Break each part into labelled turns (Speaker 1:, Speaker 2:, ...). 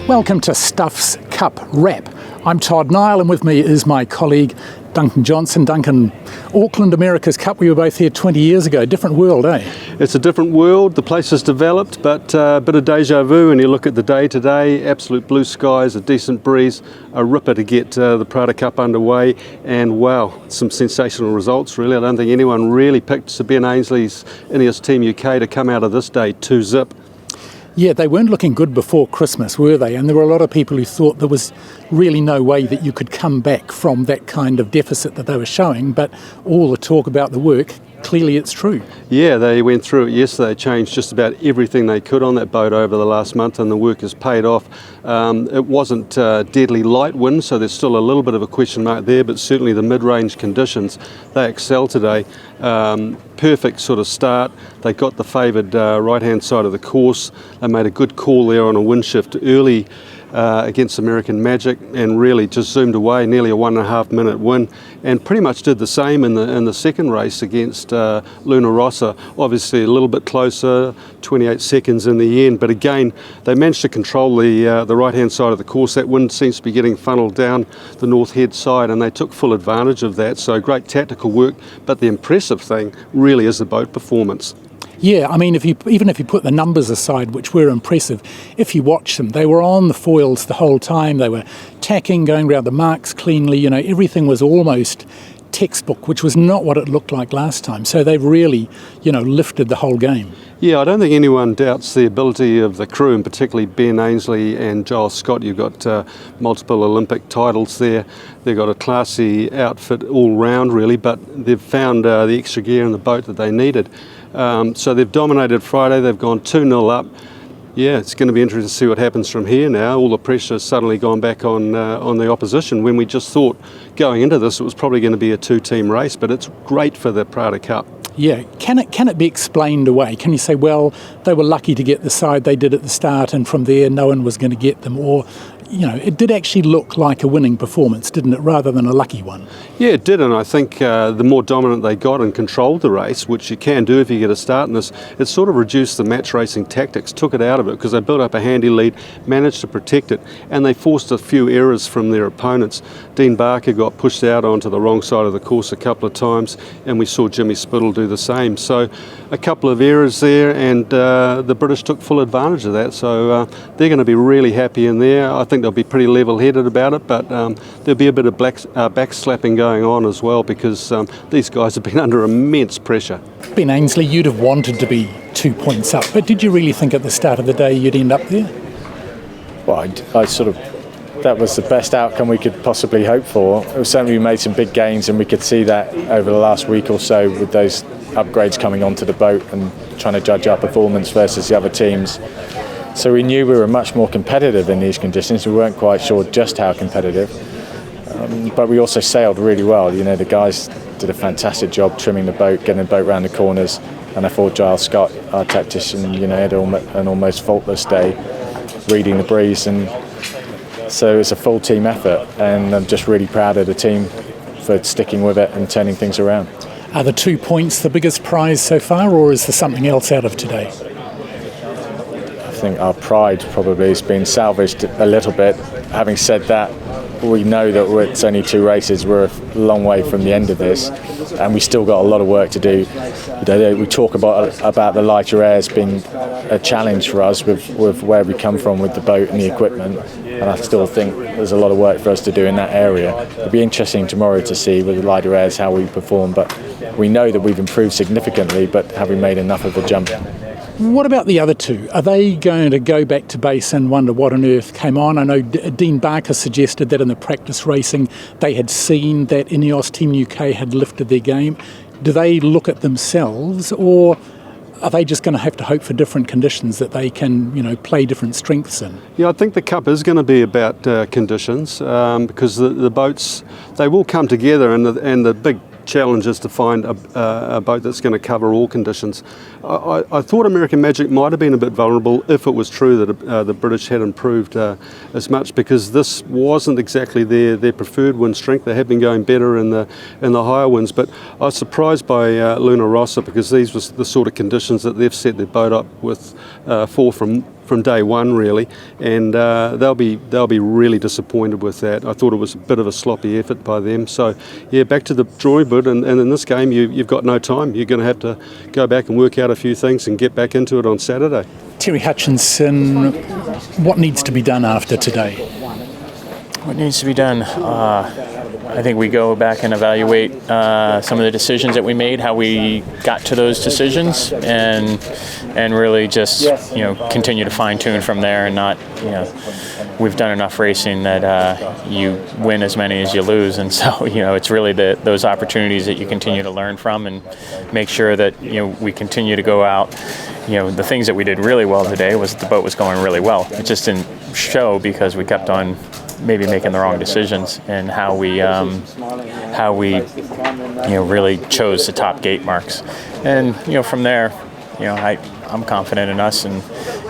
Speaker 1: Welcome to Stuff's Cup Wrap. I'm Todd Niall, and with me is my colleague Duncan Johnson. Duncan, Auckland America's Cup, we were both here 20 years ago. Different world, eh?
Speaker 2: It's a different world. The place has developed, but a bit of deja vu when you look at the day today. Absolute blue skies, a decent breeze, a ripper to get the Prada Cup underway, and wow, some sensational results really. I don't think anyone really picked Sir Ben Ainsley's Ineos Team UK to come out of this day 2-zip.
Speaker 1: Yeah, they weren't looking good before Christmas, were they? And there were a lot of people who thought there was really no way that you could come back from that kind of deficit that they were showing, but all the talk about the work, clearly it's true.
Speaker 2: Yeah, they went through it yesterday, changed just about everything they could on that boat over the last month, and the work has paid off. It wasn't deadly light wind, so there's still a little bit of a question mark there, but certainly the mid-range conditions, they excel today. Perfect sort of start. They got the favoured right-hand side of the course. They made a good call there on a wind shift early against American Magic, and really just zoomed away, nearly a 1.5 minute win, and pretty much did the same in the second race against Luna Rossa. Obviously a little bit closer, 28 seconds in the end, but again they managed to control the right-hand side of the course. That wind seems to be getting funneled down the north head side, and they took full advantage of that. So great tactical work, but the impressive thing really is the boat performance.
Speaker 1: Yeah, I mean, even if you put the numbers aside, which were impressive, if you watch them, they were on the foils the whole time. They were tacking, going around the marks cleanly. You know, everything was almost textbook, which was not what it looked like last time. So they've really, lifted the whole game. Yeah,
Speaker 2: I don't think anyone doubts the ability of the crew, and particularly Ben Ainsley and Giles Scott. You've got multiple Olympic titles there. They've got a classy outfit all round, really, but they've found the extra gear in the boat that they needed. So they've dominated Friday. They've gone 2-0 up. Yeah, it's going to be interesting to see what happens from here now. All the pressure has suddenly gone back on the opposition, when we just thought going into this it was probably going to be a two-team race, but it's great for the Prada Cup.
Speaker 1: Yeah, can it be explained away? Can you say, well, they were lucky to get the side they did at the start, and from there no one was going to get them? Or, it did actually look like a winning performance, didn't it, rather than a lucky one?
Speaker 2: Yeah, it did, and I think the more dominant they got and controlled the race, which you can do if you get a start in this, it sort of reduced the match racing tactics, took it out of it, because they built up a handy lead, managed to protect it, and they forced a few errors from their opponents. Dean Barker got pushed out onto the wrong side of the course a couple of times, and we saw Jimmy Spittle do the same. So a couple of errors there, and the British took full advantage of that, so they're going to be really happy in there. I think they'll be pretty level-headed about it, but there'll be a bit of backslapping going on as well, because these guys have been under immense pressure.
Speaker 1: Ben Ainsley, you'd have wanted to be 2 points up, but did you really think at the start of the day you'd end up there?
Speaker 3: Well, that was the best outcome we could possibly hope for. It was certainly, we made some big gains, and we could see that over the last week or so with those upgrades coming onto the boat and trying to judge our performance versus the other teams. So we knew we were much more competitive in these conditions. We weren't quite sure just how competitive, but we also sailed really well. The guys did a fantastic job trimming the boat, getting the boat around the corners, and I thought Giles Scott, our tactician, had an almost faultless day reading the breeze, and so it's a full team effort, and I'm just really proud of the team for sticking with it and turning things around.
Speaker 1: Are the 2 points the biggest prize so far, or is there something else out of today?
Speaker 3: I think our pride probably has been salvaged a little bit. Having said that, we know that it's only 2 races. We're a long way from the end of this, and we still got a lot of work to do. We talk about the lighter airs being a challenge for us with where we come from with the boat and the equipment, and I still think there's a lot of work for us to do in that area. It'll be interesting tomorrow to see with the lighter airs how we perform, but we know that we've improved significantly, but have we made enough of a jump?
Speaker 1: What about the other two? Are they going to go back to base and wonder what on earth came on? I know Dean Barker suggested that in the practice racing they had seen that Ineos Team UK had lifted their game. Do they look at themselves, or are they just going to have to hope for different conditions that they can, play different strengths in?
Speaker 2: Yeah, I think the Cup is going to be about conditions, because the boats, they will come together, and the big challenge is to find a boat that's going to cover all conditions. I thought American Magic might have been a bit vulnerable if it was true that the British had improved as much, because this wasn't exactly their preferred wind strength. They have been going better in the higher winds, but I was surprised by Luna Rossa, because these were the sort of conditions that they've set their boat up with for from from day one, really, and they'll be really disappointed with that. I thought it was a bit of a sloppy effort by them. So, yeah, back to the drawing board, and in this game, you've got no time. You're going to have to go back and work out a few things and get back into it on Saturday.
Speaker 1: Terry Hutchinson, what needs to be done after today?
Speaker 4: What needs to be done? I think we go back and evaluate some of the decisions that we made, how we got to those decisions, and really just continue to fine tune from there, and not we've done enough racing that you win as many as you lose, and so it's really those opportunities that you continue to learn from and make sure that we continue to go out. The things that we did really well today was the boat was going really well. It just didn't show because we kept on maybe making the wrong decisions and how we really chose the top gate marks. And from there, I'm confident in us and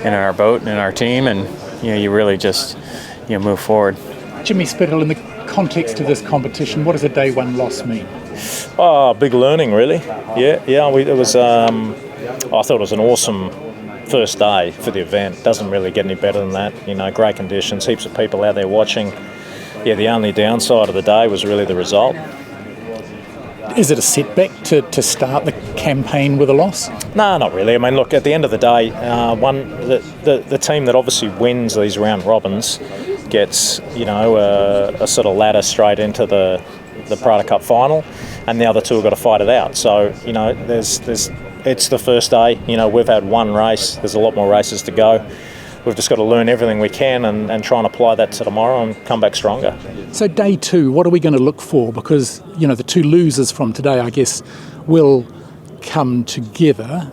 Speaker 4: in our boat and in our team, and you really just move forward.
Speaker 1: Jimmy Spittle, in the context of this competition, what does a day one loss mean?
Speaker 5: Oh, big learning, really. Yeah. It was. I thought it was an awesome first day for the event. Doesn't really get any better than that. Great conditions, heaps of people out there watching. Yeah, the only downside of the day was really the result.
Speaker 1: Is it a setback to start the campaign with a loss?
Speaker 5: No, not really. I mean, look, at the end of the day, the team that obviously wins these round robins gets a sort of ladder straight into the Prada Cup final, and the other two have got to fight it out. So it's the first day. We've had one race. There's a lot more races to go. We've just got to learn everything we can and try and apply that to tomorrow and come back stronger.
Speaker 1: So day two, what are we going to look for? Because, the two losers from today, I guess, will come together.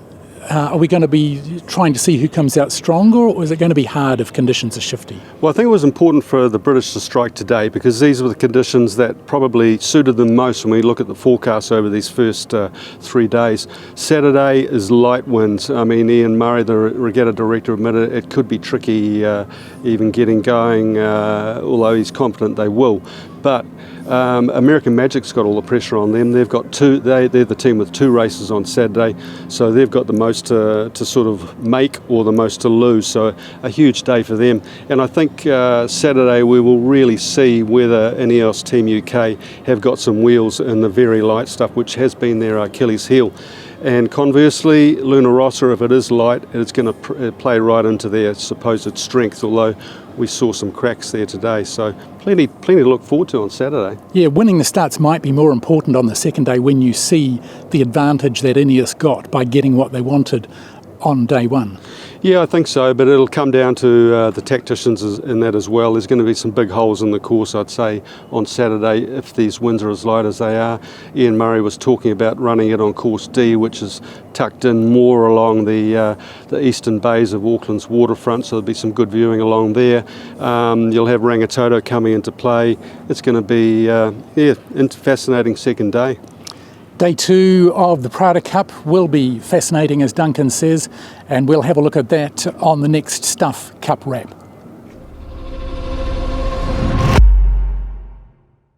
Speaker 1: Are we going to be trying to see who comes out stronger, or is it going to be hard if conditions are shifty?
Speaker 2: Well, I think it was important for the British to strike today because these were the conditions that probably suited them most when we look at the forecast over these first 3 days. Saturday is light winds. I mean, Ian Murray, the regatta director, admitted it could be tricky even getting going, although he's confident they will. But American Magic's got all the pressure on them. They've got they're the team with 2 races on Saturday, so they've got the most to sort of make or the most to lose. So a huge day for them. And I think Saturday we will really see whether Ineos Team UK have got some wheels in the very light stuff, which has been their Achilles heel. And conversely, Luna Rossa, if it is light, it's going to play right into their supposed strength, although we saw some cracks there today. So plenty to look forward to on Saturday.
Speaker 1: Yeah, winning the starts might be more important on the second day when you see the advantage that Ineos got by getting what they wanted on day one.
Speaker 2: Yeah, I think so, but it'll come down to the tacticians in that as well. There's going to be some big holes in the course, I'd say, on Saturday if these winds are as light as they are. Ian Murray was talking about running it on course D, which is tucked in more along the eastern bays of Auckland's waterfront, so there'll be some good viewing along there. You'll have Rangitoto coming into play. It's going to be a fascinating second day.
Speaker 1: Day two of the Prada Cup will be fascinating, as Duncan says, and we'll have a look at that on the next Stuff Cup wrap.